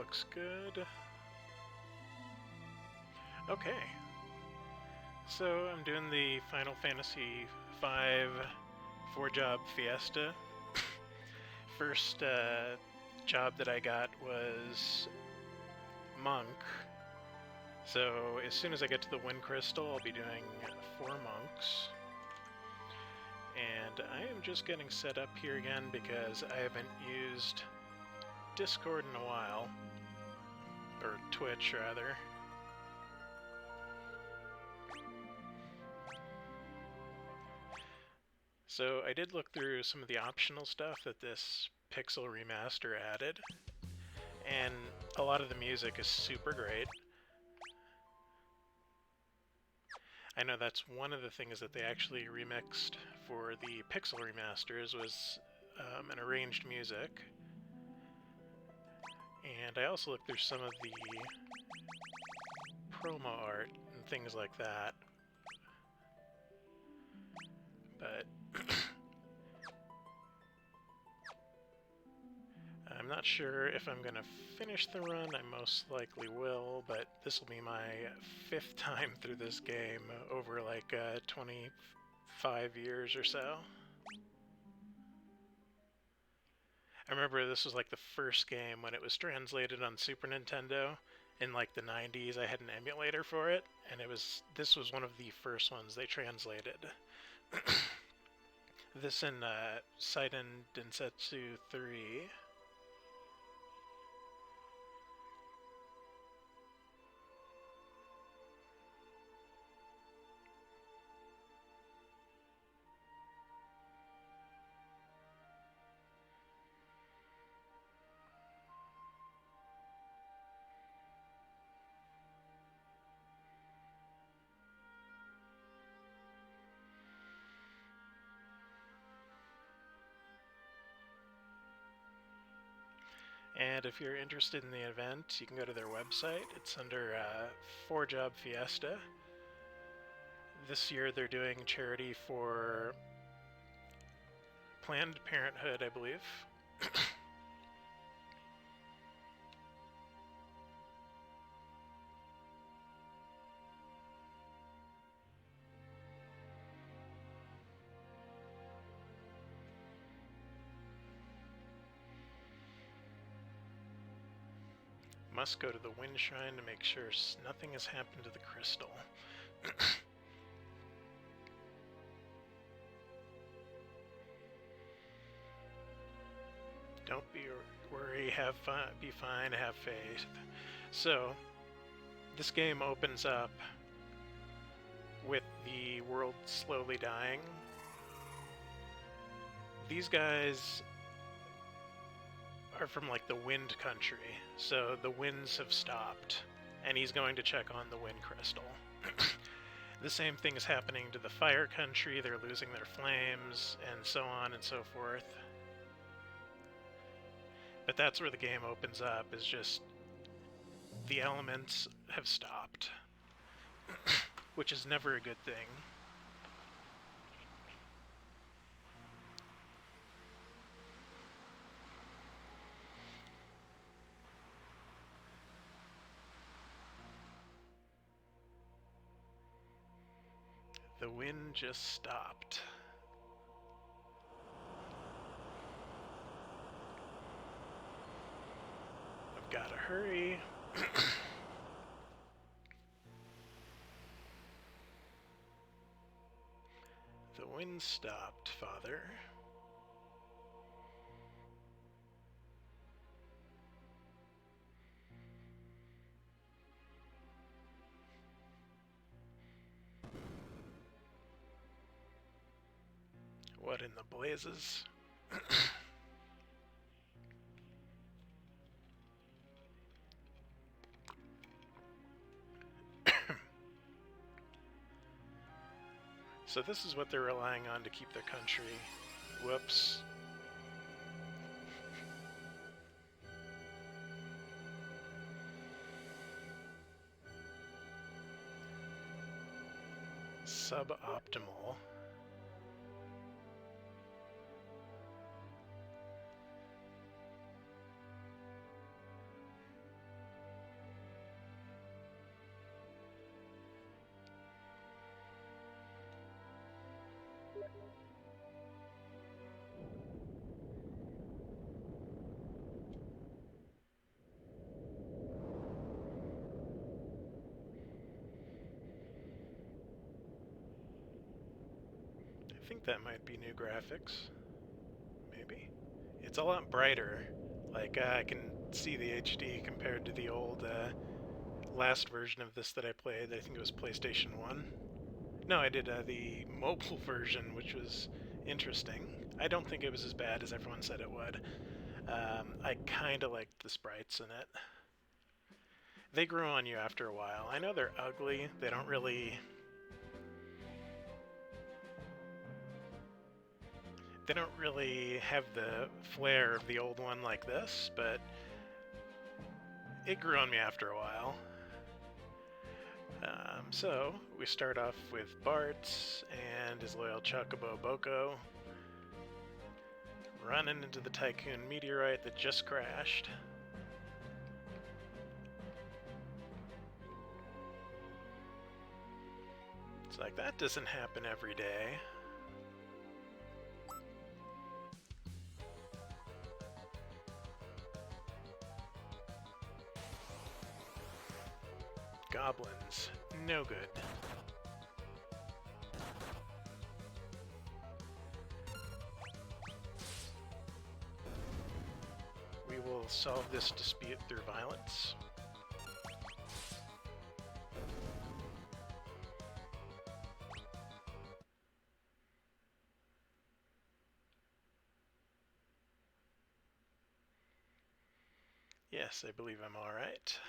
looks good. Okay. So I'm doing the Final Fantasy V 4-job fiesta. First job that I got was Monk. So as soon as I get to the Wind Crystal, I'll be doing 4 monks. And I am just getting set up here again because I haven't used Discord in a while. Or Twitch, rather. So I did look through some of the optional stuff that this Pixel remaster added, and a lot of the music is super great. I know that's one of the things that they actually remixed for the Pixel remasters was an arranged music. And I also looked through some of the promo art and things like that. But I'm not sure if I'm going to finish the run. I most likely will, but this will be my 5th time through this game over like 25 years or so. I remember this was like the first game when it was translated on Super Nintendo in like the 90s. I had an emulator for it, and this was one of the first ones they translated. This in Seiden Densetsu 3. And if you're interested in the event, you can go to their website. It's under 4-Job Fiesta. This year they're doing charity for Planned Parenthood, I believe. Must go to the Wind Shrine to make sure nothing has happened to the crystal. Don't worry, have fun, be fine, have faith. So, this game opens up with the world slowly dying. These guys are from like the wind country, so the winds have stopped, and he's going to check on the wind crystal. The same thing is happening to the fire country, they're losing their flames, and so on and so forth. But that's where the game opens up, is just the elements have stopped, which is never a good thing. The wind just stopped. I've gotta hurry. The wind stopped, Father. What in the blazes? So this is what they're relying on to keep their country. Whoops. Suboptimal. think that might be new graphics. Maybe. It's a lot brighter. Like, I can see the HD compared to the old last version of this that I played. I think it was PlayStation 1. No, I did the mobile version, which was interesting. I don't think it was as bad as everyone said it would. I kind of liked the sprites in it. They grew on you after a while. I know they're ugly. They don't really have the flair of the old one like this, but it grew on me after a while. So we start off with Bart and his loyal Chocobo Boko running into the Tycoon meteorite that just crashed. It's like, that doesn't happen every day. Goblins, no good. We will solve this dispute through violence. Yes, I believe I'm alright.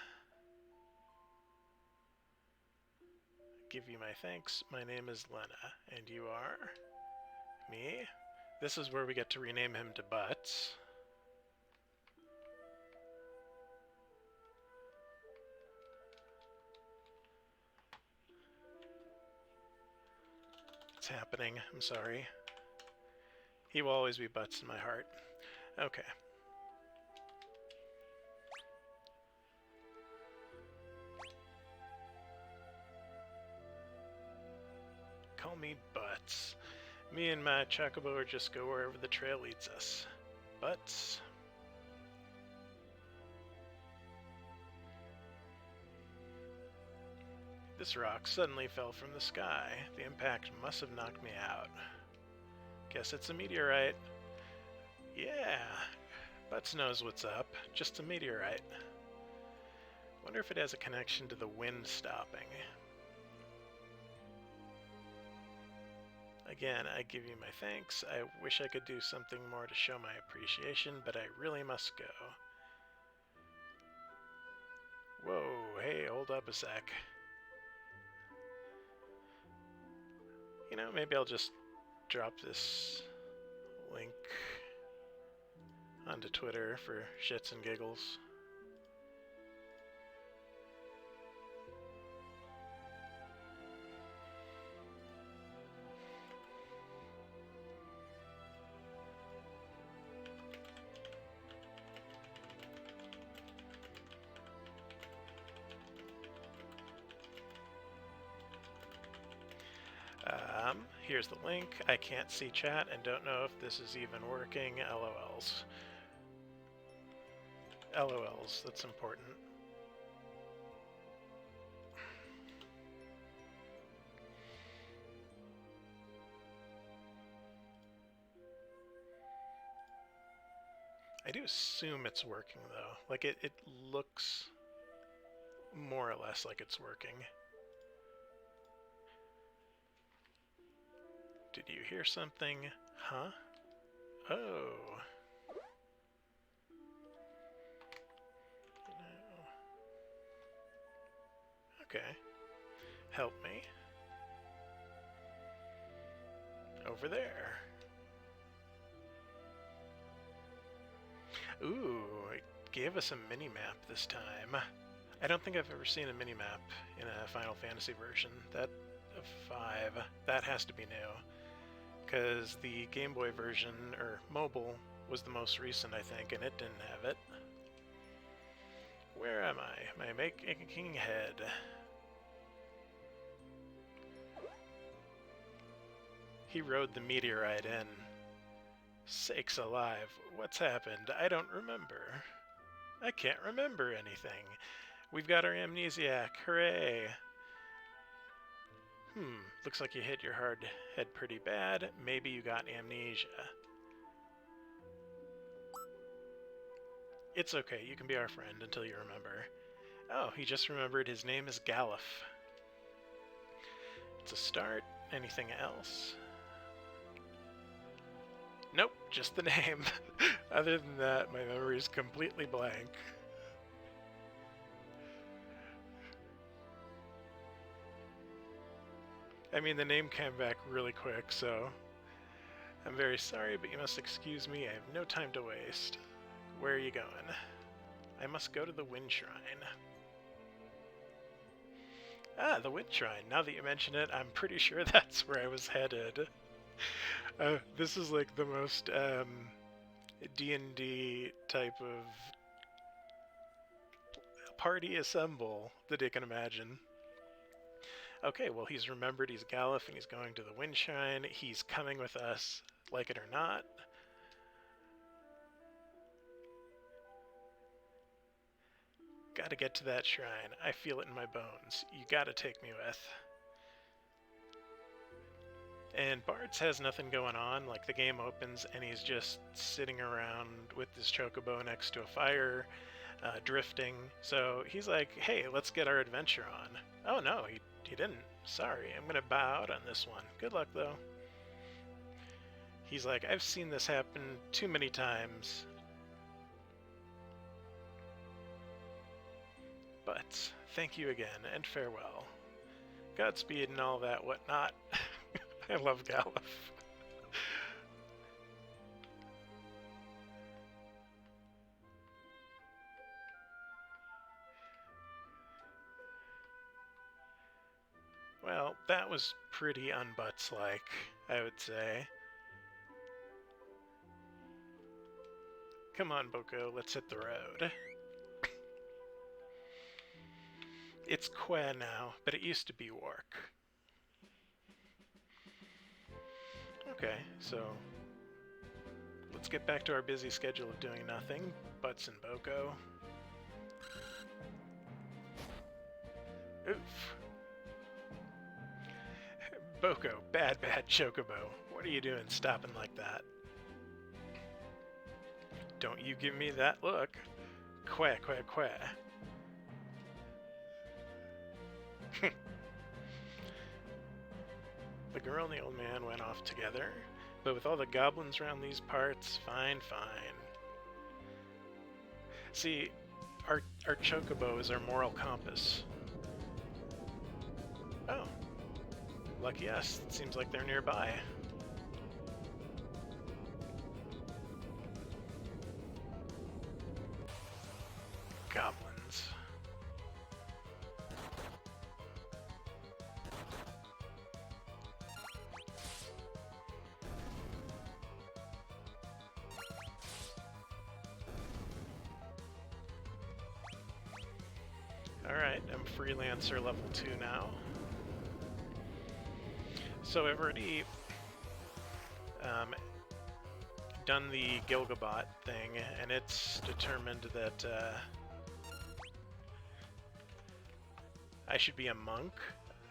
Give you my thanks. My name is Lena, and you are? Me? This is where we get to rename him to Butts. It's happening. I'm sorry. He will always be Butts in my heart. Okay. Call me Butts. Me and my Chocobo are just go wherever the trail leads us. Butts. This rock suddenly fell from the sky. The impact must have knocked me out. Guess it's a meteorite. Yeah, Butts knows what's up. Just a meteorite. Wonder if it has a connection to the wind stopping. Again, I give you my thanks. I wish I could do something more to show my appreciation, but I really must go. Whoa, hey, hold up a sec. You know, maybe I'll just drop this link onto Twitter for shits and giggles. Here's the link. I can't see chat and don't know if this is even working. LOLs. LOLs, that's important. I do assume it's working though. Like it looks more or less like it's working. Did you hear something? Huh? Oh. No. Okay. Help me. Over there. Ooh, it gave us a mini-map this time. I don't think I've ever seen a mini-map in a Final Fantasy version. That of 5, that has to be new. Because the Game Boy version, or mobile, was the most recent, I think, and it didn't have it. Where am I? Am I making head? He rode the meteorite in. Sakes alive, what's happened? I don't remember. I can't remember anything. We've got our amnesiac, hooray! Looks like you hit your hard head pretty bad. Maybe you got amnesia. It's okay, you can be our friend until you remember. Oh, he just remembered his name is Galif. It's a start. Anything else? Nope, just the name. Other than that, my memory is completely blank. I mean, the name came back really quick, so I'm very sorry, but you must excuse me. I have no time to waste. Where are you going? I must go to the Wind Shrine. Ah, the Wind Shrine. Now that you mention it, I'm pretty sure that's where I was headed. This is like the most D&D type of party assemble that you can imagine. Okay, well, he's remembered he's Galif and he's going to the Wind Shrine. He's coming with us, like it or not. Gotta get to that shrine. I feel it in my bones. You gotta take me with. And Bards has nothing going on. Like, the game opens and he's just sitting around with his chocobo next to a fire, drifting. So he's like, hey, let's get our adventure on. Oh no, he didn't. Sorry, I'm gonna bow out on this one. Good luck, though. He's like, I've seen this happen too many times. But thank you again, and farewell. Godspeed and all that whatnot. I love Galif. Well, that was pretty unbutts-like, I would say. Come on, Boko, let's hit the road. It's Que now, but it used to be Wark. Okay, so let's get back to our busy schedule of doing nothing. Butts and Boko. Oof. Boko, bad chocobo. What are you doing stopping like that? Don't you give me that look. Que. The girl and the old man went off together, but with all the goblins around these parts, fine. See, our chocobo is our moral compass. Oh. Lucky us. It seems like they're nearby. Goblins. Alright, I'm freelancer level 2 now. So I've already done the Gilgabot thing, and it's determined that I should be a monk.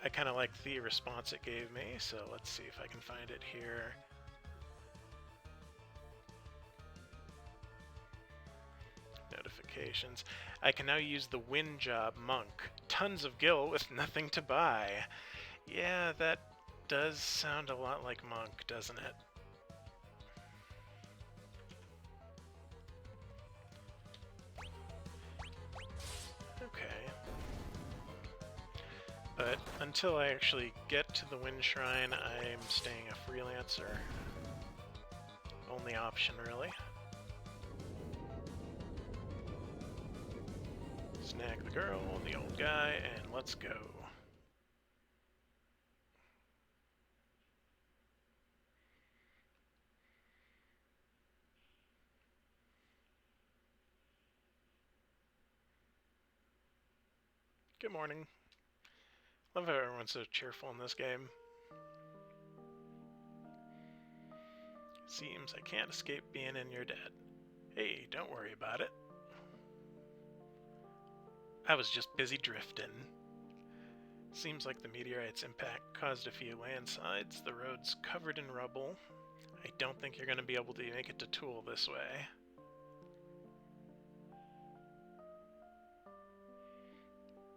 I kind of like the response it gave me, so let's see if I can find it here. Notifications. I can now use the Wind Job Monk. Tons of gil with nothing to buy. Yeah, that does sound a lot like Monk, doesn't it? Okay. But until I actually get to the Wind Shrine, I'm staying a freelancer. Only option, really. Snag the girl, the old guy, and let's go. Good morning. Love how everyone's so cheerful in this game. Seems I can't escape being in your debt. Hey, don't worry about it. I was just busy drifting. Seems like the meteorite's impact caused a few landslides. The road's covered in rubble. I don't think you're going to be able to make it to Tool this way.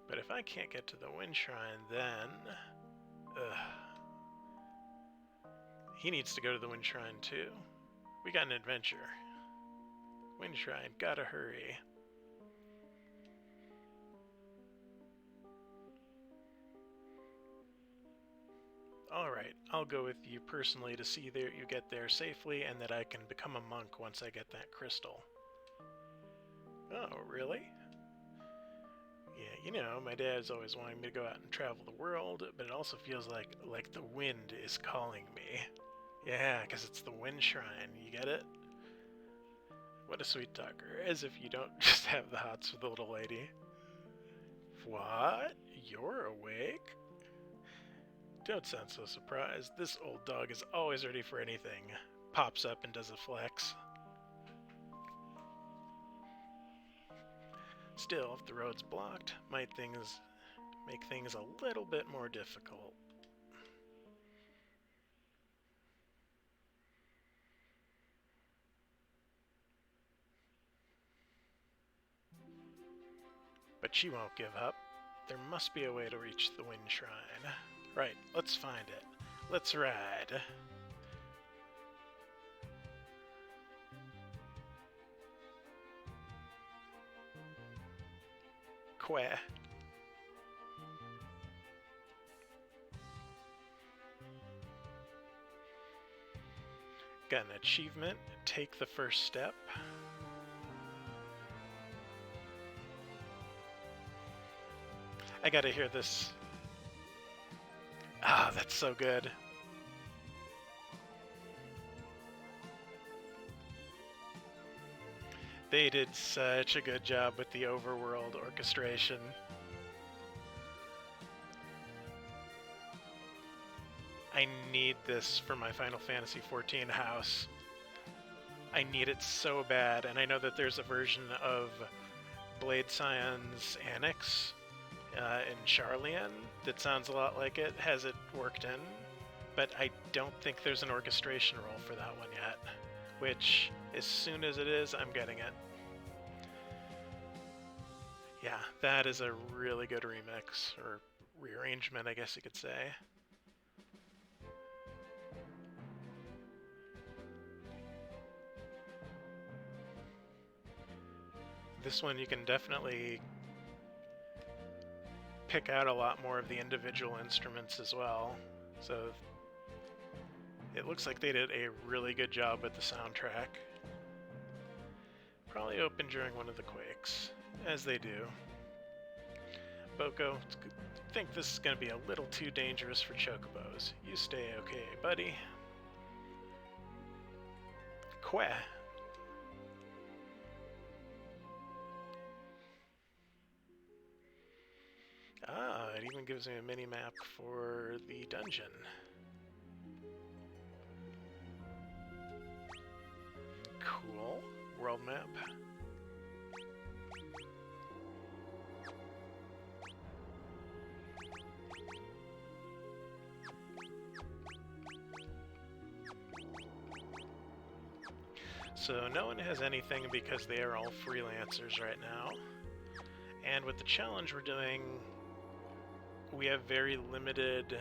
But if I can't get to the Wind Shrine, then... he needs to go to the Wind Shrine too. We got an adventure. Wind Shrine, gotta hurry. Alright, I'll go with you personally to see that you get there safely and that I can become a monk once I get that crystal. Oh, really? Yeah, you know, my dad's always wanting me to go out and travel the world, but it also feels like the wind is calling me. Yeah, because it's the Wind Shrine, you get it? What a sweet talker, as if you don't just have the hots with the little lady. What? You're awake? Don't sound so surprised. This old dog is always ready for anything. Pops up and does a flex. Still, if the road's blocked, might make things a little bit more difficult. But she won't give up. There must be a way to reach the Wind Shrine. Right, let's find it. Let's ride. Quah. Got an achievement. Take the first step. I gotta hear this. Ah, that's so good. They did such a good job with the overworld orchestration. I need this for my Final Fantasy XIV house. I need it so bad, and I know that there's a version of Blade Scion's Annex in Charlian that sounds a lot like it, has it worked in, but I don't think there's an orchestration role for that one yet, which, as soon as it is, I'm getting it. Yeah, that is a really good remix, or rearrangement, I guess you could say. This one you can definitely pick out a lot more of the individual instruments as well, so it looks like they did a really good job with the soundtrack. Probably open during one of the quakes, as they do. Boko, I think this is going to be a little too dangerous for chocobos. You stay okay, buddy. Quah. Ah, it even gives me a mini-map for the dungeon. Cool. World map. So no one has anything because they are all freelancers right now. And with the challenge we're doing, we have very limited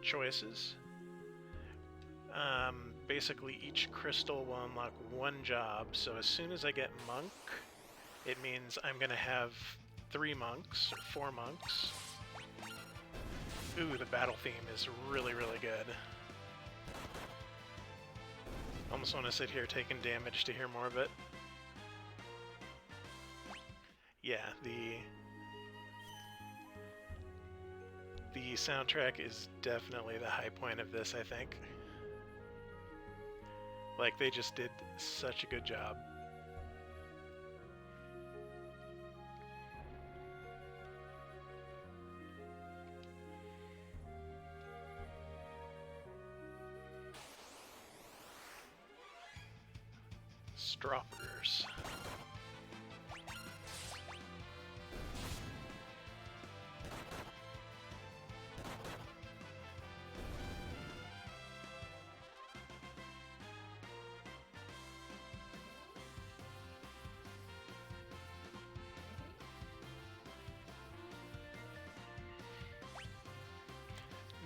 choices. Basically, each crystal will unlock one job, so as soon as I get monk, it means I'm going to have 3 monks, or 4 monks. Ooh, the battle theme is really, really good. Almost want to sit here taking damage to hear more of it. Yeah, the soundtrack is definitely the high point of this, I think. Like, they just did such a good job. Stroppers.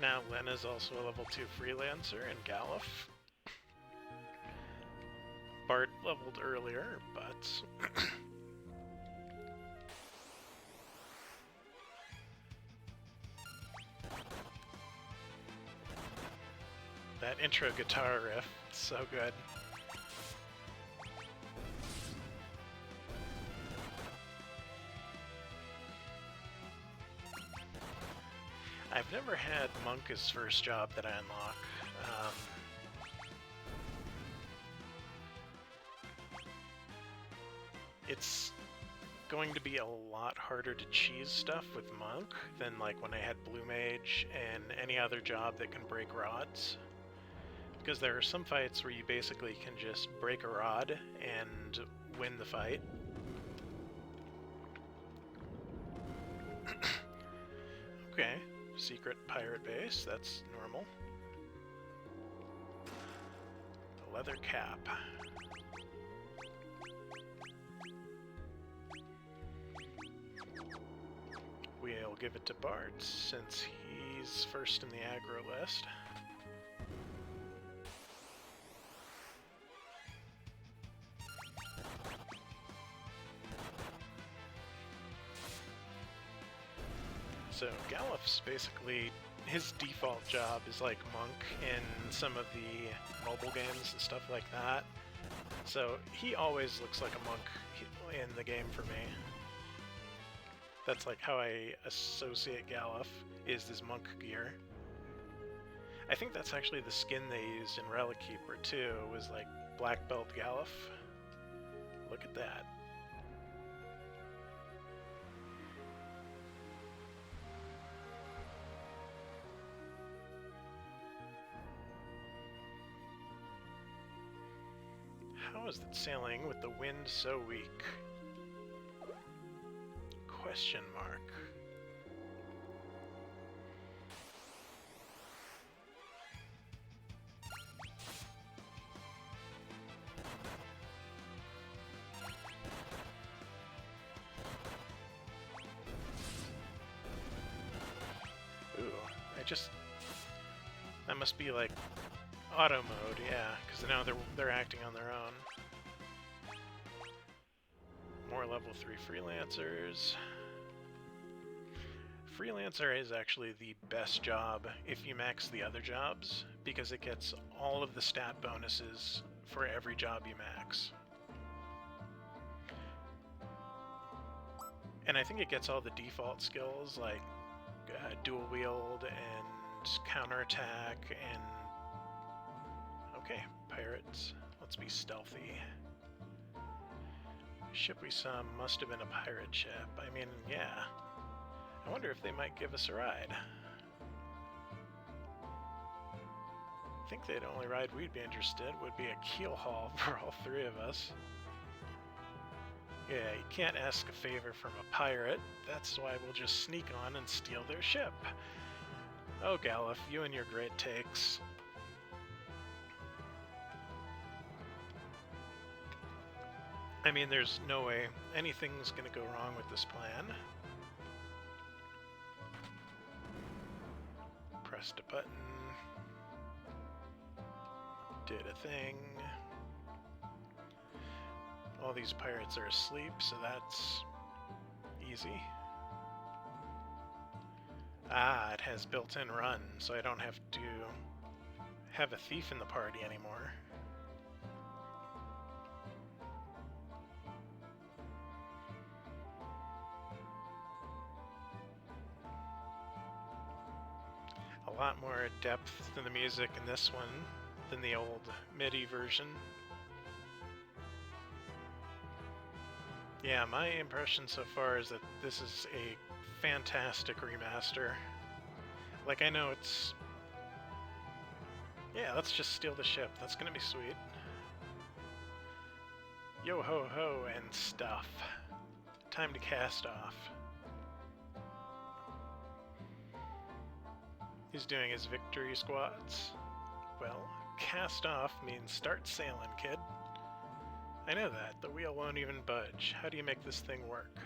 Now Lena's also a level 2 freelancer, and Galuf. Bart leveled earlier, but... that intro guitar riff, it's so good. I've never had Monk as first job that I unlock. It's going to be a lot harder to cheese stuff with Monk than like when I had Blue Mage and any other job that can break rods. Because there are some fights where you basically can just break a rod and win the fight. Okay, secret pirate base, that's normal. The leather cap. We'll give it to Bart, since he's first in the aggro list. So Galuf's basically, his default job is like Monk in some of the mobile games and stuff like that. So he always looks like a Monk in the game for me. That's like how I associate Galuf, is this Monk gear. I think that's actually the skin they used in Relic Keeper too, was like Black Belt Galuf. Look at that. How is it sailing with the wind so weak? Question mark. Ooh, that must be like auto mode, yeah, because now they're acting on their own. More level 3 freelancers. Freelancer is actually the best job if you max the other jobs, because it gets all of the stat bonuses for every job you max. And I think it gets all the default skills like dual wield and counterattack and... Okay, pirates. Let's be stealthy. Ship we saw must have been a pirate ship. I mean, yeah. I wonder if they might give us a ride. I think the only ride we'd be interested would be a keel haul for all three of us. Yeah, you can't ask a favor from a pirate. That's why we'll just sneak on and steal their ship. Oh, Galuf, you and your great takes. I mean, there's no way anything's gonna go wrong with this plan. Pressed a button. Did a thing. All these pirates are asleep, so that's easy. Ah, it has built-in run, so I don't have to have a thief in the party anymore. A lot more depth to the music in this one than the old MIDI version. Yeah, my impression so far is that this is a fantastic remaster. Like, I know it's... Yeah, let's just steal the ship. That's gonna be sweet. Yo ho ho and stuff. Time to cast off. He's doing his victory squats. Well, cast off means start sailing, kid. I know that. The wheel won't even budge. How do you make this thing work?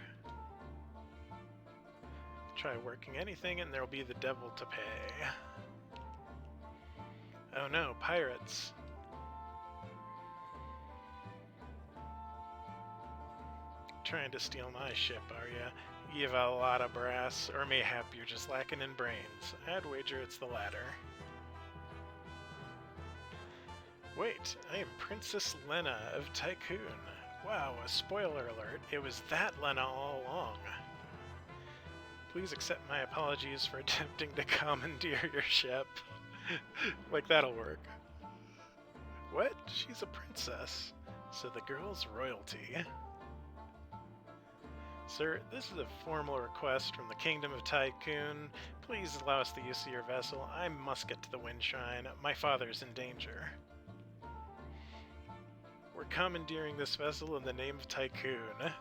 Try working anything and there'll be the devil to pay. Oh no, pirates. Trying to steal my ship, are ya? You've a lot of brass, or mayhap you're just lacking in brains. I'd wager it's the latter. Wait, I am Princess Lena of Tycoon. Wow, a spoiler alert, it was that Lena all along. Please accept my apologies for attempting to commandeer your ship. Like, that'll work. What? She's a princess. So the girl's royalty. Sir, this is a formal request from the Kingdom of Tycoon. Please allow us the use of your vessel. I must get to the Wind Shrine. My father's in danger. We're commandeering this vessel in the name of Tycoon.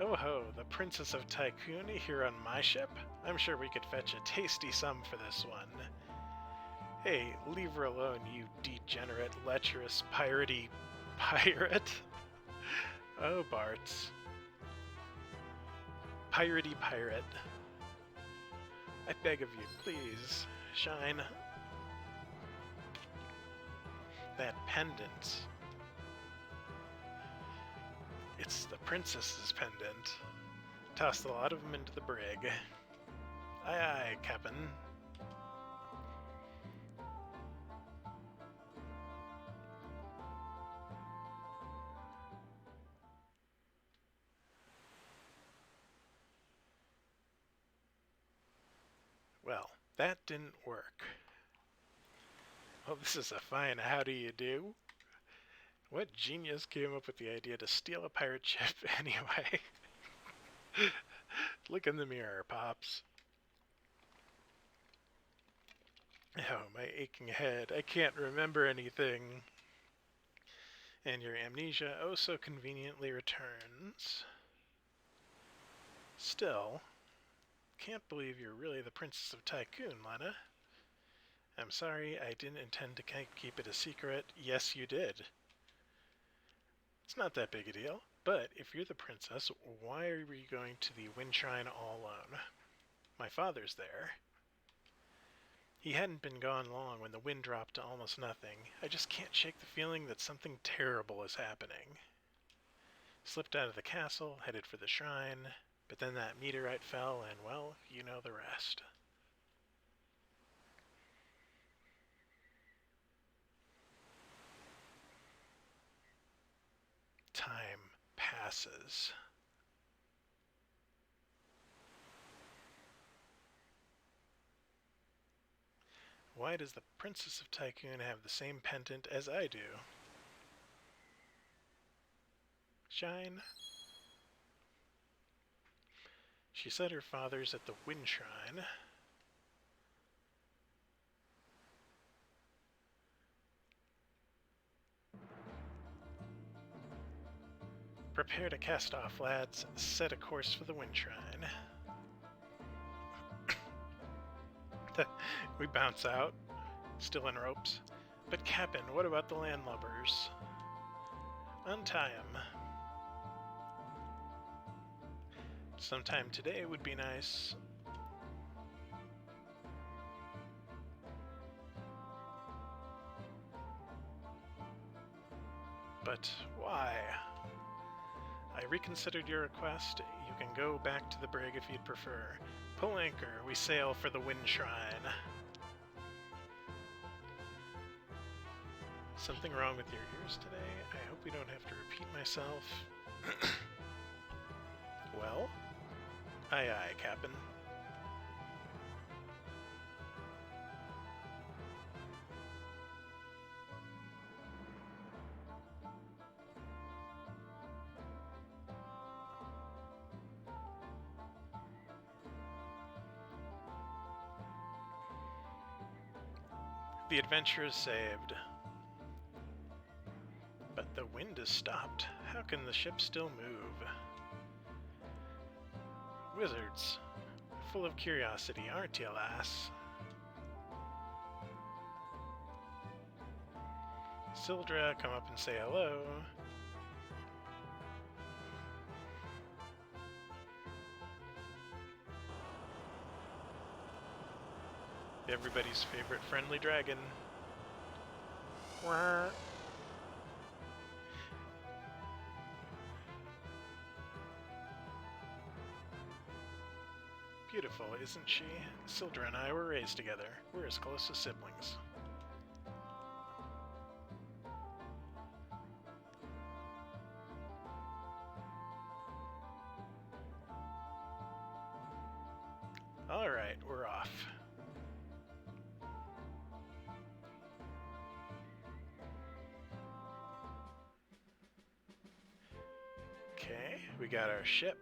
Oh ho, the Princess of Tycoon here on my ship? I'm sure we could fetch a tasty sum for this one. Hey, leave her alone, you degenerate, lecherous, piratey pirate. Oh, Barts. Piratey pirate. I beg of you, please, shine. That pendant. It's the princess's pendant. Toss the lot of them into the brig. Aye aye, Captain. Well, that didn't work. Well, this is a fine how do you do. What genius came up with the idea to steal a pirate ship anyway? Look in the mirror, Pops. Oh, my aching head. I can't remember anything. And your amnesia oh so conveniently returns. Still, can't believe you're really the Princess of Tycoon, Lena. I'm sorry, I didn't intend to keep it a secret. Yes, you did. It's not that big a deal, but if you're the princess, why are you going to the Wind Shrine all alone? My father's there. He hadn't been gone long when the wind dropped to almost nothing. I just can't shake the feeling that something terrible is happening. Slipped out of the castle, headed for the shrine, but then that meteorite fell and, well, you know the rest. Time passes. Why does the Princess of Tycoon have the same pendant as I do? Shine. She said her father's at the Wind Shrine. Prepare to cast off, lads. Set a course for the Wind Shrine. We bounce out, still in ropes. But Captain, what about the landlubbers? Untie 'em. Sometime today would be nice. But why? I reconsidered your request. You can go back to the brig if you'd prefer. Pull anchor, we sail for the Wind Shrine. Something wrong with your ears today? I hope we don't have to repeat myself. Well? Aye aye, Captain. The adventure is saved. But the wind has stopped. How can the ship still move? Wizards. Full of curiosity, aren't you, lass? Sildra, come up and say hello. Everybody's favorite friendly dragon. Wah. Beautiful, isn't she? Sildra and I were raised together. We're as close as siblings. Alright, we're off. Okay, we got our ship.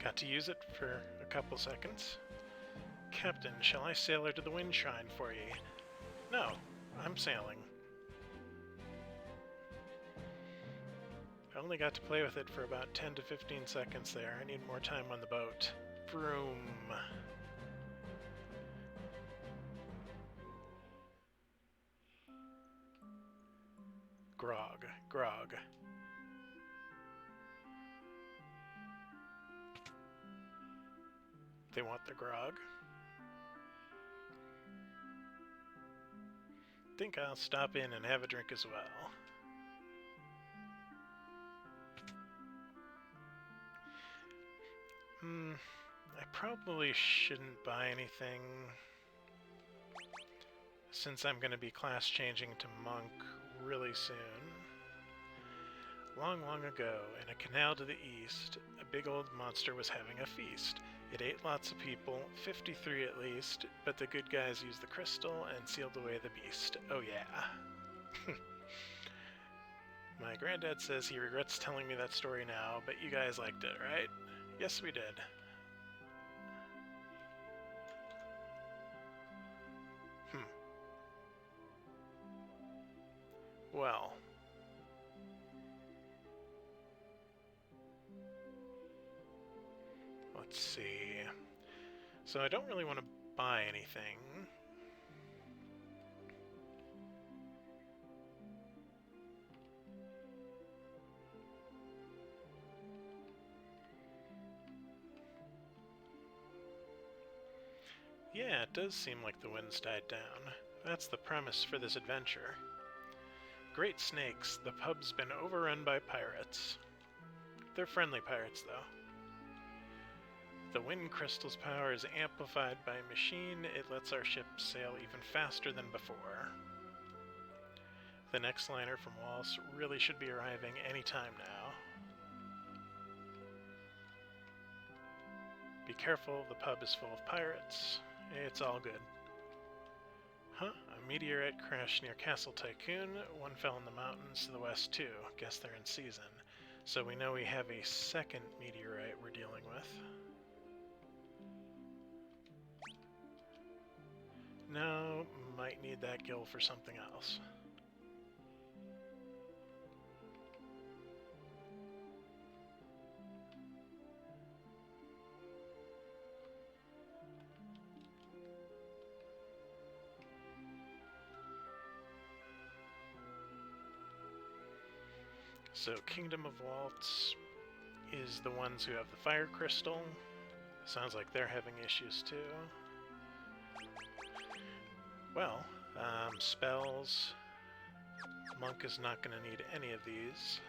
Got to use it for a couple seconds. Captain, shall I sail her to the wind shrine for ye? No, I'm sailing. I only got to play with it for about 10 to 15 seconds there. I need more time on the boat. Vroom. Grog, grog. They want the grog. Think I'll stop in and have a drink as well. I probably shouldn't buy anything since I'm going to be class changing to monk really soon. Long, long ago, in a canal to the east, a big old monster was having a feast. It ate lots of people, 53 at least, but the good guys used the crystal and sealed away the beast. Oh yeah. My granddad says he regrets telling me that story now, but you guys liked it, right? Yes, we did. Well. Let's see. So I don't really want to buy anything. Yeah, it does seem like the wind's died down. That's the premise for this adventure. Great snakes, the pub's been overrun by pirates. They're friendly pirates, though. The wind crystal's power is amplified by a machine. It lets our ship sail even faster than before. The next liner from Walsh really should be arriving any time now. Be careful, the pub is full of pirates. It's all good. Huh, a meteorite crashed near Castle Tycoon. One fell in the mountains to the west too. Guess they're in season. So we know we have a second meteorite we're dealing with. No, might need that gill for something else. So Kingdom of Waltz is the ones who have the fire crystal. Sounds like they're having issues too. Well, spells. Monk is not going to need any of these.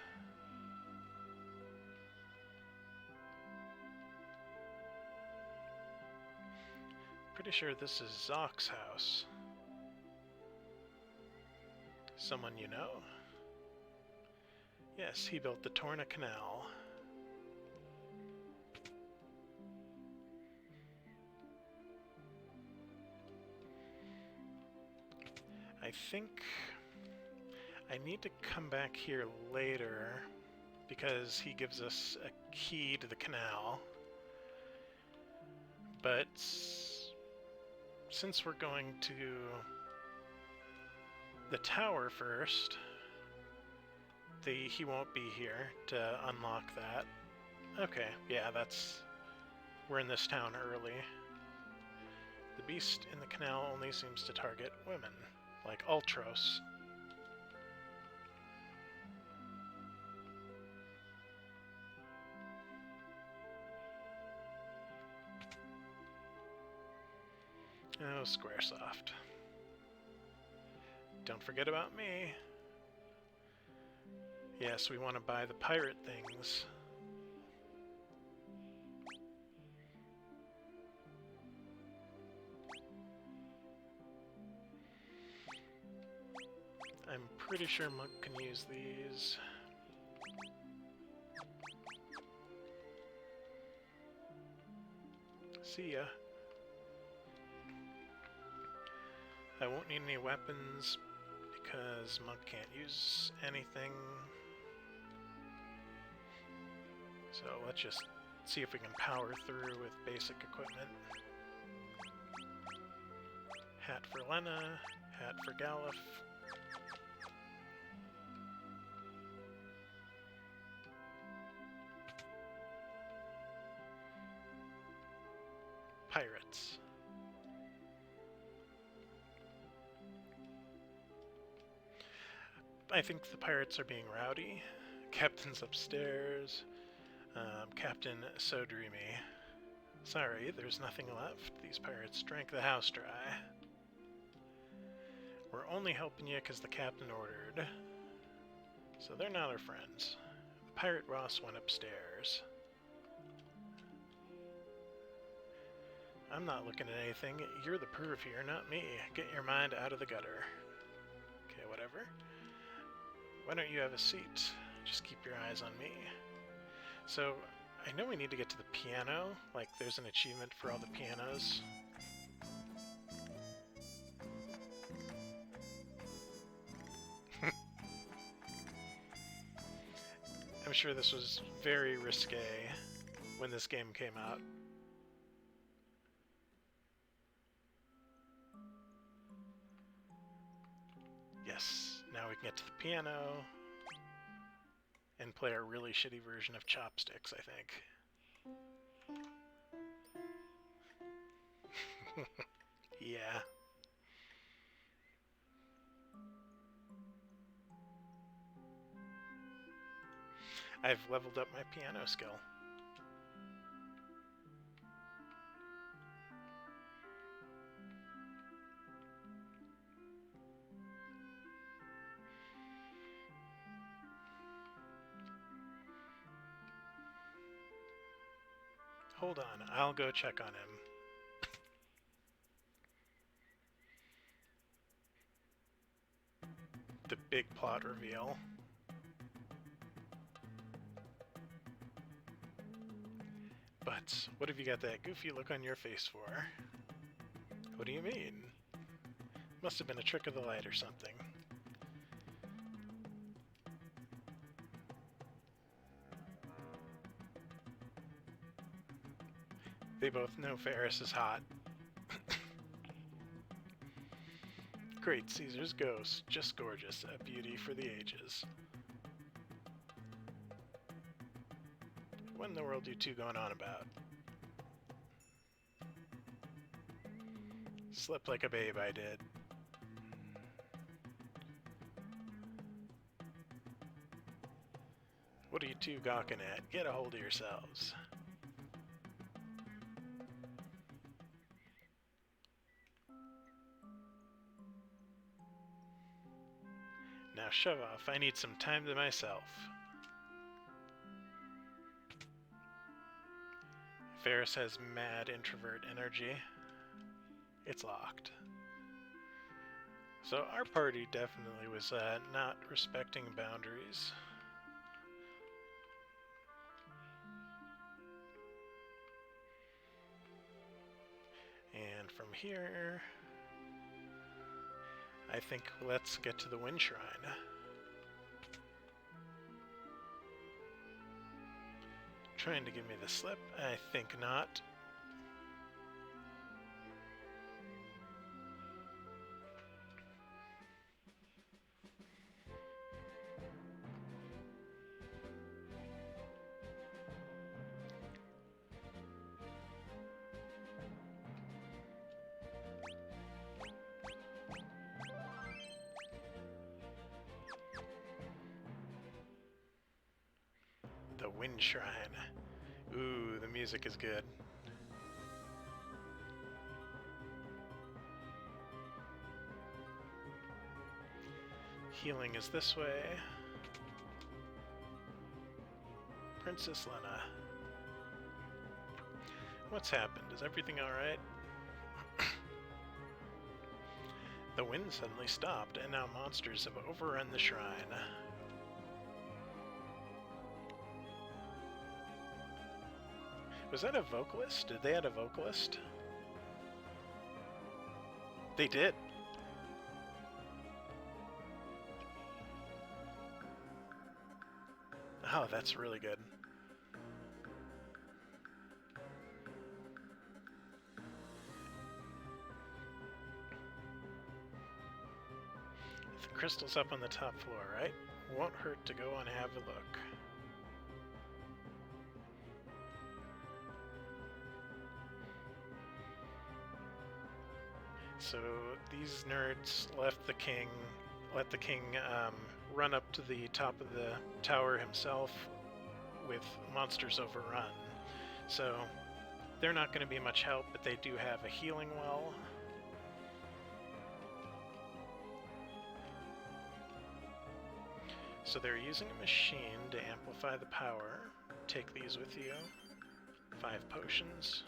Pretty sure this is Zock's house. Someone you know? Yes, he built the Torna Canal. I think I need to come back here later because he gives us a key to the canal. But since we're going to the tower first, he won't be here to unlock that. Okay, yeah, we're in this town early. The beast in the canal only seems to target women, like Ultros. Oh, Squaresoft. Don't forget about me. Yes, we want to buy the pirate things. I'm pretty sure Monk can use these. See ya. I won't need any weapons because Monk can't use anything. So let's just see if we can power through with basic equipment. Hat for Lena, hat for Galif. Pirates. I think the pirates are being rowdy. Captain's upstairs. Captain so dreamy. Sorry, there's nothing left. These pirates drank the house dry. We're only helping you because the captain ordered. So they're not our friends. Pirate Ross went upstairs. I'm not looking at anything. You're the perv here, not me. Get your mind out of the gutter. Okay, whatever. Why don't you have a seat? Just keep your eyes on me. So, I know we need to get to the piano. Like, there's an achievement for all the pianos. I'm sure this was very risque when this game came out. Yes, now we can get to the piano and play a really shitty version of Chopsticks, I think. Yeah. I've leveled up my piano skill. Hold on, I'll go check on him. The big plot reveal. But what have you got that goofy look on your face for? What do you mean? Must have been a trick of the light or something. They both know Ferris is hot. Great Caesar's ghost, just gorgeous, a beauty for the ages. What in the world are you two going on about? Slept like a babe, I did. What are you two gawking at? Get a hold of yourselves. Now shove off, I need some time to myself. Ferris has mad introvert energy. It's locked. So our party definitely was not respecting boundaries. And from here, I think let's get to the Wind Shrine. Trying to give me the slip? I think not. The Wind Shrine. Ooh, the music is good. healing is this way. Princess Lena. What's happened? Is everything alright? The wind suddenly stopped, and now monsters have overrun the shrine. Was that a vocalist? Did they add a vocalist? They did. Oh, that's really good. The crystal's up on the top floor, right? Won't hurt to go and have a look. So these nerds let the king run up to the top of the tower himself with monsters overrun. So they're not going to be much help, but they do have a healing well. So they're using a machine to amplify the power. Take these with you. 5 potions.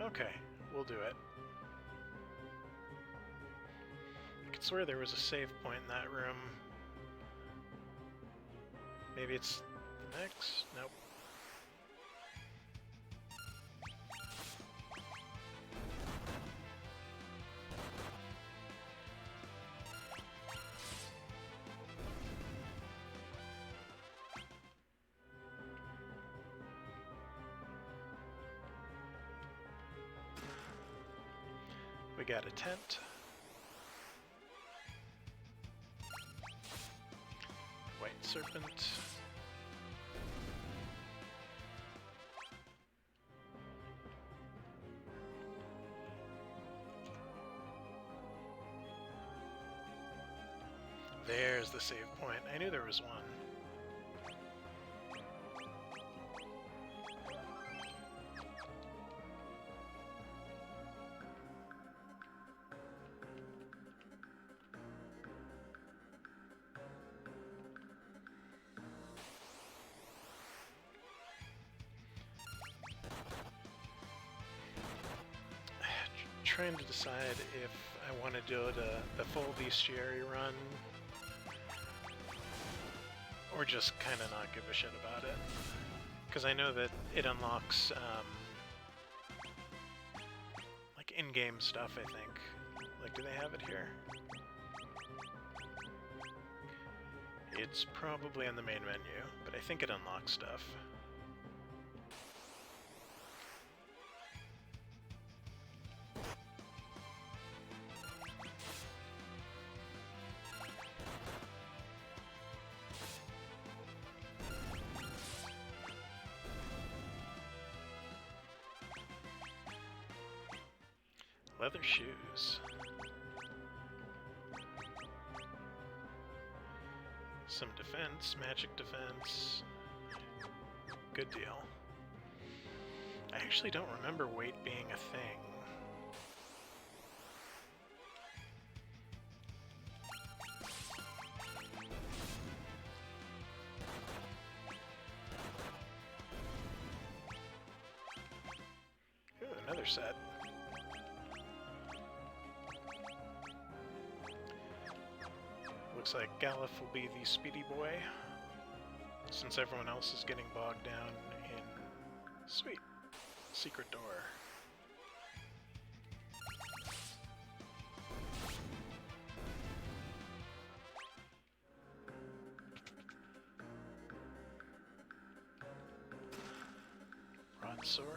Okay, we'll do it. I could swear there was a save point in that room. Maybe it's the next? Nope. We got a tent. White serpent. There's the save point. I knew there was one. Trying to decide if I want to do the full bestiary run or just kind of not give a shit about it, because I know that it unlocks like in-game stuff. I think, like, do they have it here? It's probably in the main menu, but I think it unlocks stuff. Leather shoes. Some defense, magic defense. Good deal. I actually don't remember weight being a thing. Ooh, another set. Looks like Galif will be the speedy boy, since everyone else is getting bogged down in... Sweet. Secret door. Broadsword.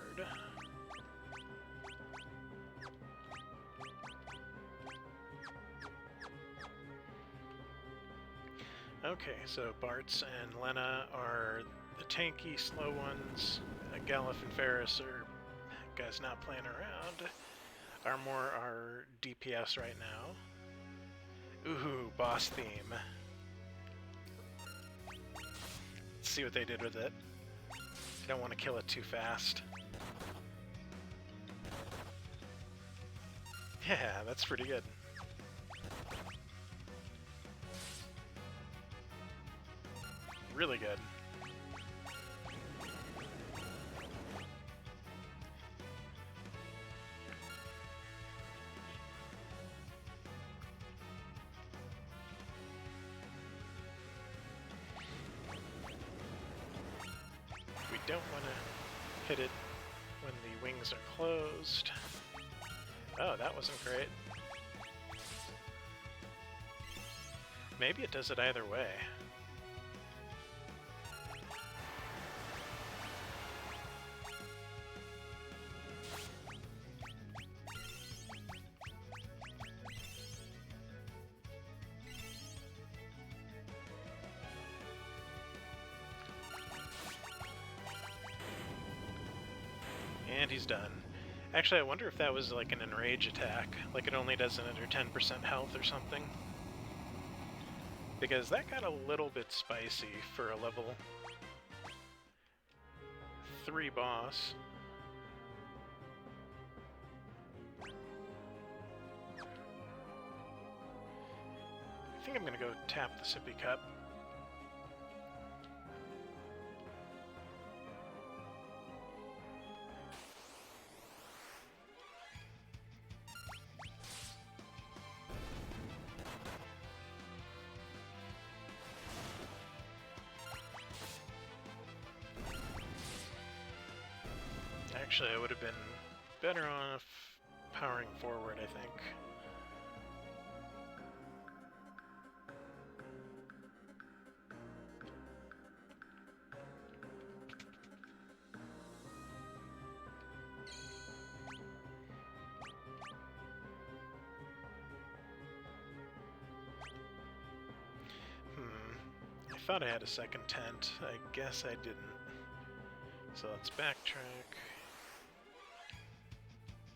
Okay, so Bartz and Lena are the tanky, slow ones. Galif and Ferris are guys not playing around. Armor are DPS right now. Ooh, boss theme. Let's see what they did with it. I don't want to kill it too fast. Yeah, that's pretty good. Really good. We don't want to hit it when the wings are closed. Oh, that wasn't great. Maybe it does it either way. And he's done. Actually, I wonder if that was like an enrage attack, like it only does it under 10% health or something. Because that got a little bit spicy for a level 3 boss. I think I'm gonna go tap the sippy cup. Actually, I would have been better off powering forward, I think. I thought I had a second tent. I guess I didn't. So let's backtrack.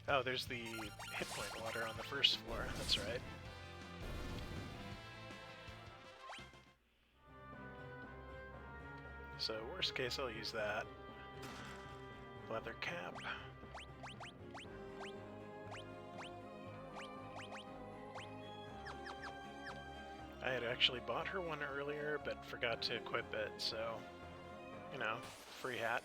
Oh, there's the hit point water on the first floor. That's right. So worst case, I'll use that. Leather cap. I had actually bought her one earlier, but forgot to equip it, so, you know, free hat.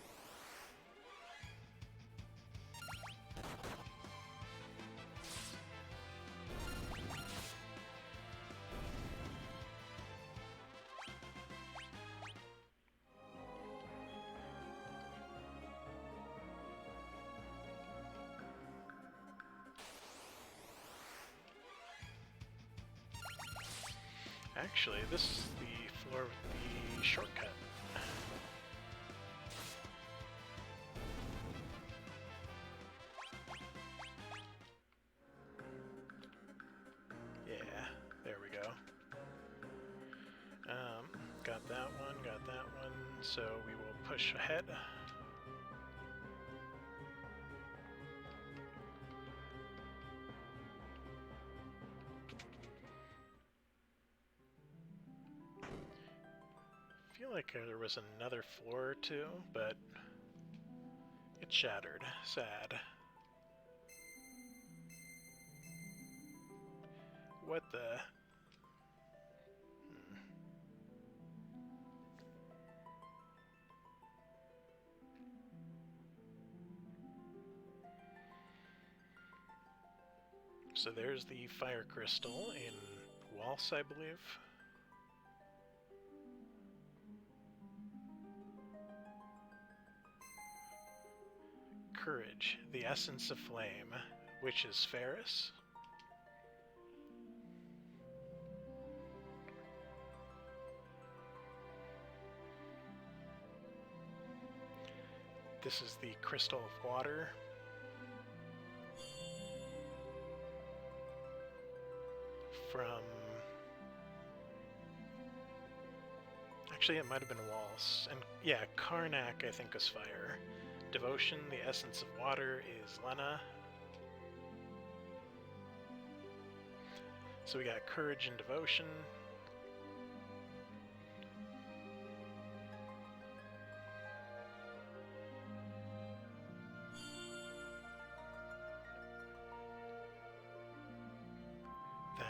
Actually, this is the floor with the shortcut. Yeah, there we go. Got that one, so we will push ahead. I feel like there was another floor or two, but it shattered. Sad. What the? So there's the fire crystal in Waltz, I believe. Courage, the essence of flame, which is Ferris. This is the crystal of water. From... Actually, it might have been Waltz. And yeah, Karnak, I think, is fire. Devotion, the essence of water, is Lena. So we got courage and devotion.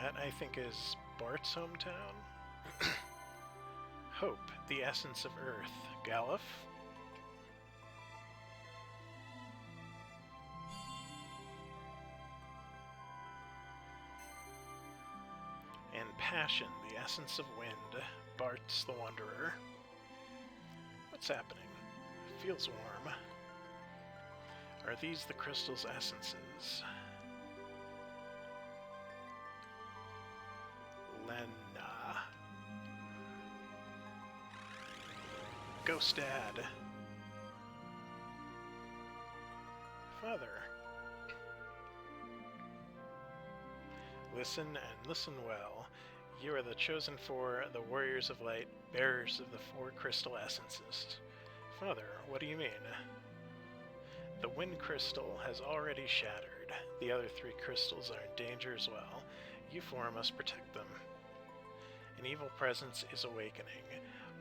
that, I think, is Bart's hometown. Hope, the essence of Earth. Galuf? And Passion, the essence of Wind. Bart's the Wanderer. What's happening? Feels warm. Are these the crystal's essences? Lena. Ghostad. Father. Listen and listen well. You are the chosen four, the warriors of light, bearers of the four crystal essences. Father, what do you mean? The wind crystal has already shattered. The other three crystals are in danger as well. You four must protect them. An evil presence is awakening,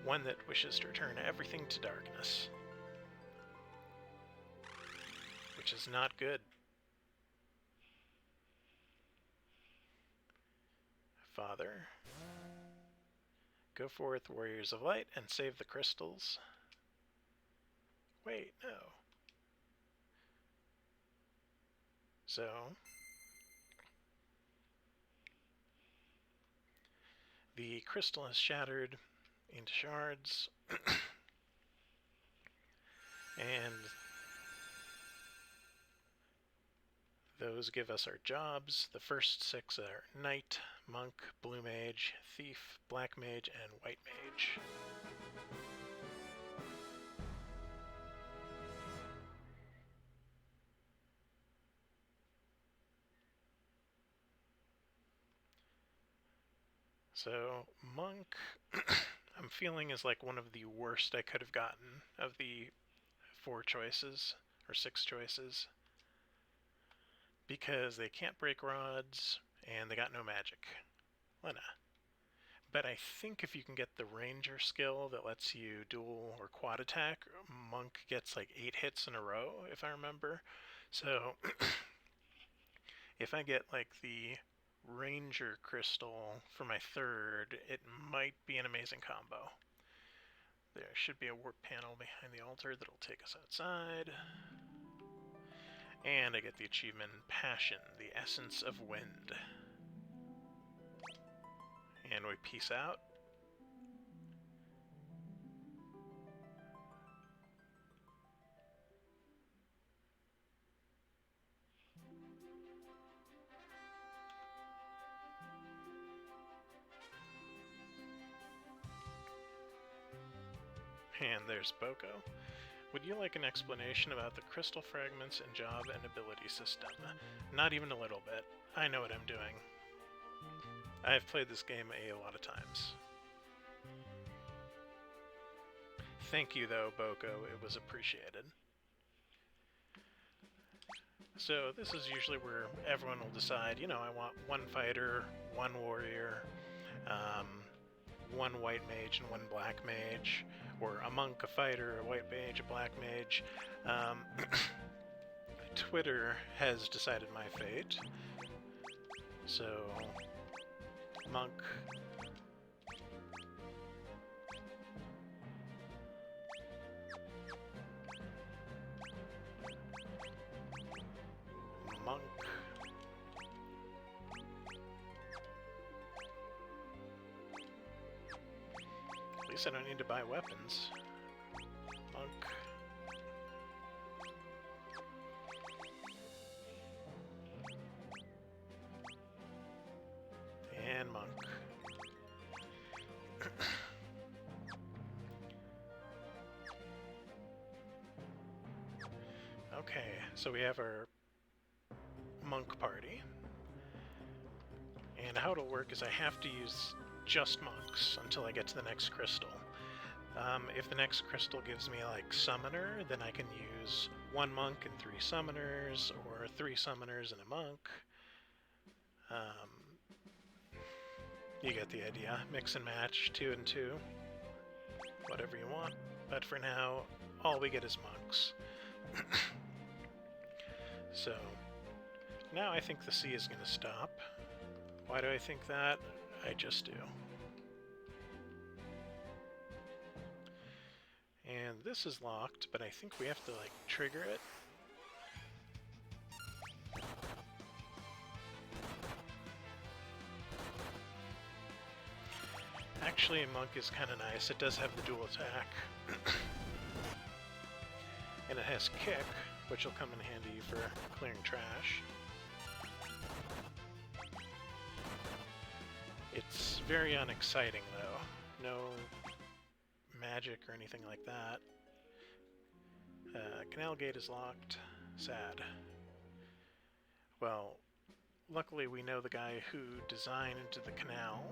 one that wishes to return everything to darkness. Which is not good. Father, go forth, warriors of light, and save the crystals. Wait, no. So, the crystal is shattered into shards, and those give us our jobs. The first 6 are Knight, Monk, Blue Mage, Thief, Black Mage, and White Mage. So, Monk, I'm feeling is like one of the worst I could have gotten of the 4 choices, or 6 choices. Because they can't break rods, and they got no magic. Lena. But I think if you can get the Ranger skill that lets you dual or quad attack, Monk gets like 8 hits in a row, if I remember. So, if I get like the Ranger crystal for my 3rd, it might be an amazing combo. There should be a warp panel behind the altar that'll take us outside. And I get the achievement Passion, the essence of wind. And we peace out. And there's Boko. Would you like an explanation about the crystal fragments and job and ability system? Not even a little bit. I know what I'm doing. I've played this game a lot of times. Thank you though, Boko, it was appreciated. So this is usually where everyone will decide, you know, I want 1 fighter, 1 warrior, 1 white mage and 1 black mage, or a monk, a fighter, a white mage, a black mage. Twitter has decided my fate. So, monk. Monk. At least I don't need to buy weapons. Monk. And monk. Okay, so we have our monk party. And how it'll work is I have to use just monks until I get to the next crystal. If the next crystal gives me like summoner, then I can use 1 monk and 3 summoners, or 3 summoners and a monk. You get the idea. Mix and match, 2 and 2. Whatever you want. But for now, all we get is monks. So, now I think the sea is going to stop. Why do I think that? I just do. And this is locked, but I think we have to, like, trigger it. Actually, a monk is kind of nice. It does have the dual attack. And it has kick, which will come in handy for clearing trash. It's very unexciting, though. No magic or anything like that. Canal gate is locked. Sad. Well, luckily we know the guy who designed the canal,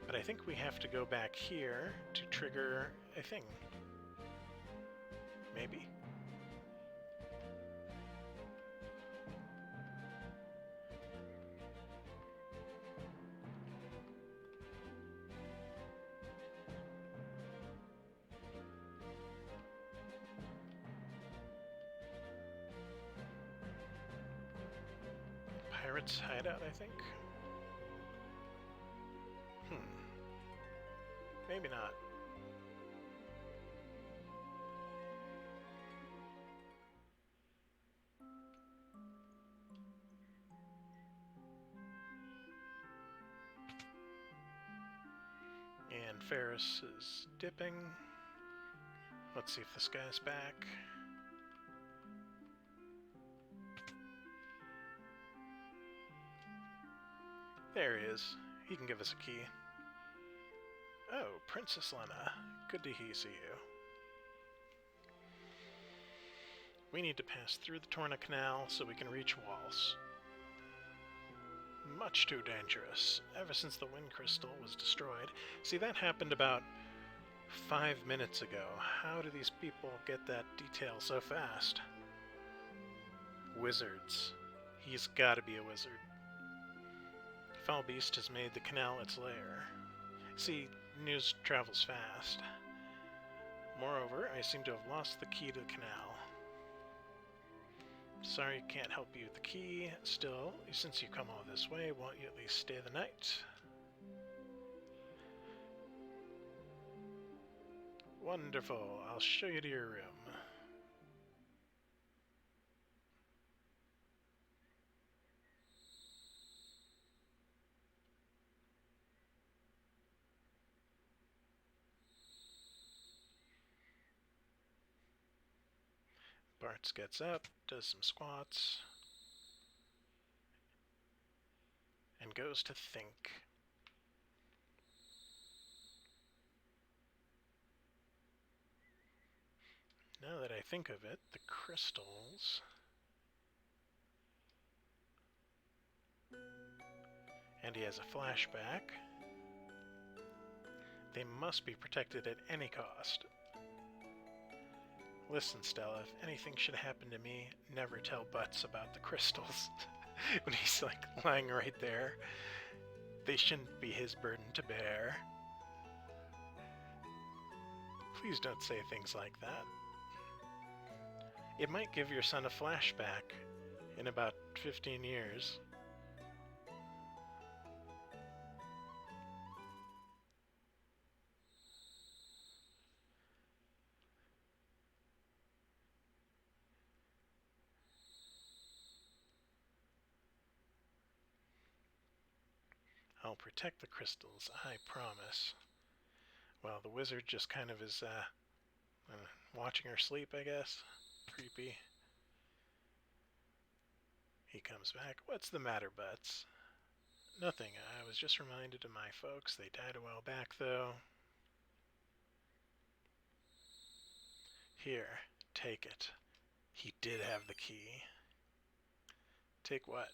but I think we have to go back here to trigger a thing. Maybe? Pirates hideout, I think? Maybe not. And Ferris is dipping. Let's see if this guy's back. There he is. He can give us a key. Oh, Princess Lena. Good to see you. We need to pass through the Torna Canal so we can reach Walls. Much too dangerous, ever since the wind crystal was destroyed. See, that happened about 5 minutes ago. How do these people get that detail so fast? Wizards. He's gotta be a wizard. Foul Beast has made the canal its lair. See, news travels fast. Moreover, I seem to have lost the key to the canal. Sorry, can't help you with the key. Still, since you come all this way, won't you at least stay the night? Wonderful. I'll show you to your room. Bartz gets up, does some squats, and goes to think. Now that I think of it, the crystals... And he has a flashback. They must be protected at any cost. Listen, Stella, if anything should happen to me, never tell Butts about the crystals. When he's, like, lying right there. They shouldn't be his burden to bear. Please don't say things like that. It might give your son a flashback in about 15 years. I'll protect the crystals, I promise. Well, the wizard just kind of is, watching her sleep, I guess. Creepy. He comes back. What's the matter, Butts? Nothing. I was just reminded of my folks. They died a while back, though. Here, take it. He did have the key. Take what?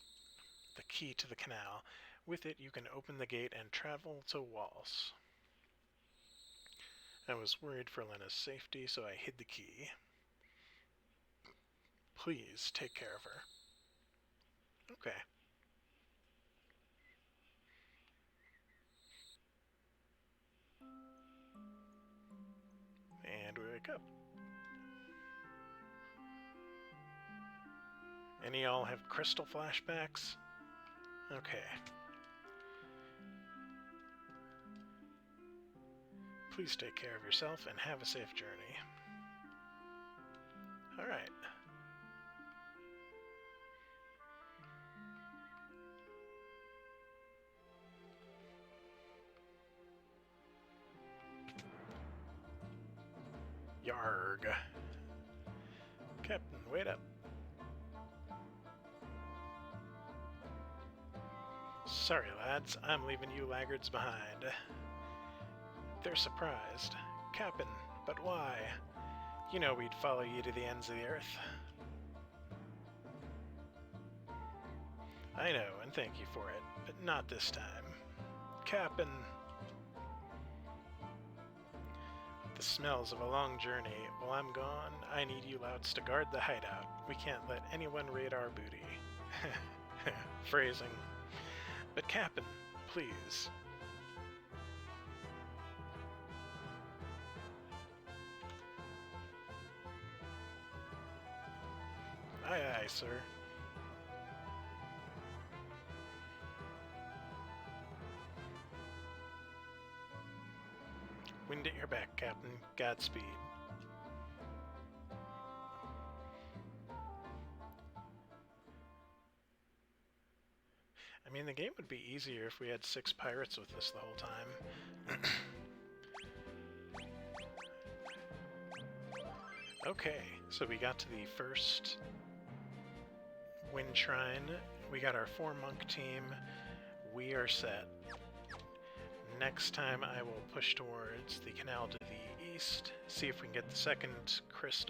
The key to the canal. With it, you can open the gate and travel to Walls. I was worried for Lena's safety, so I hid the key. Please take care of her. Okay. And we wake up. Any y'all have crystal flashbacks? Okay. Please take care of yourself and have a safe journey. Alright. Yarg. Captain, wait up. Sorry, lads, I'm leaving you laggards behind. They're surprised. Captain, but why? You know we'd follow you to the ends of the earth. I know, and thank you for it, but not this time. Captain! The smells of a long journey. While I'm gone, I need you louts to guard the hideout. We can't let anyone raid our booty. Phrasing. But Captain, please. Aye, aye, sir. Wind at your back, Captain. Godspeed. I mean, the game would be easier if we had 6 pirates with us the whole time. Okay, so we got to the first Wind Shrine. We got our 4-monk team. We are set. Next time I will push towards the canal to the east, see if we can get the second crystal.